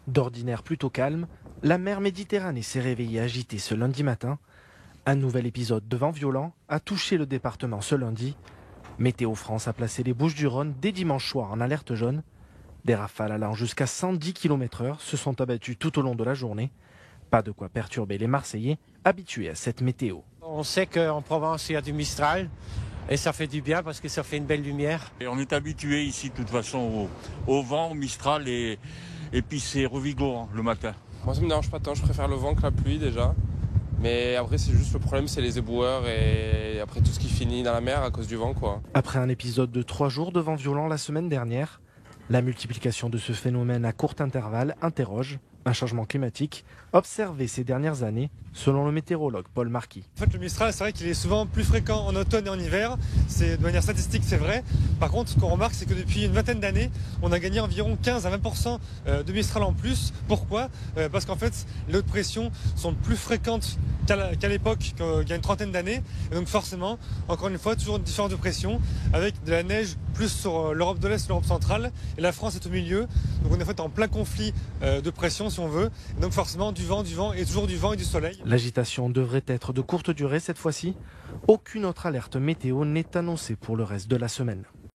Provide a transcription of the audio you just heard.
D'ordinaire plutôt calme, la mer Méditerranée s'est réveillée agitée ce lundi matin. Un nouvel épisode de vent violent a touché le département ce lundi. Météo France a placé les Bouches-du-Rhône dès dimanche soir en alerte jaune. Des rafales allant jusqu'à 110 km/h se sont abattues tout au long de la journée. Pas de quoi perturber les Marseillais, habitués à cette météo. On sait qu'en Provence, il y a du Mistral et ça fait du bien parce que ça fait une belle lumière. Et on est habitué ici de toute façon au vent, au Mistral et puis c'est revigorant le matin. Moi ça me dérange pas tant, je préfère le vent que la pluie déjà. Mais après c'est juste le problème, c'est les éboueurs et après tout ce qui finit dans la mer à cause du vent quoi. Après un épisode de 3 jours de vent violent la semaine dernière, la multiplication de ce phénomène à court intervalle interroge un changement climatique observé ces dernières années, selon le météorologue Paul Marquis. En fait, le Mistral, c'est vrai qu'il est souvent plus fréquent en automne et en hiver. De manière statistique, c'est vrai. Par contre, ce qu'on remarque, c'est que depuis une vingtaine d'années, on a gagné environ 15 à 20% de Mistral en plus. Pourquoi ? Parce qu'en fait, les hautes pressions sont plus fréquentes qu'à l'époque, qu'il y a une trentaine d'années. Et donc forcément, encore une fois, toujours une différence de pression, avec de la neige plus sur l'Europe de l'Est, l'Europe centrale. Et la France est au milieu. Donc on est en fait en plein conflit de pression, si on veut. Et donc forcément, du vent et toujours du vent et du soleil. L'agitation devrait être de courte durée cette fois-ci. Aucune autre alerte météo n'est annoncée pour le reste de la semaine.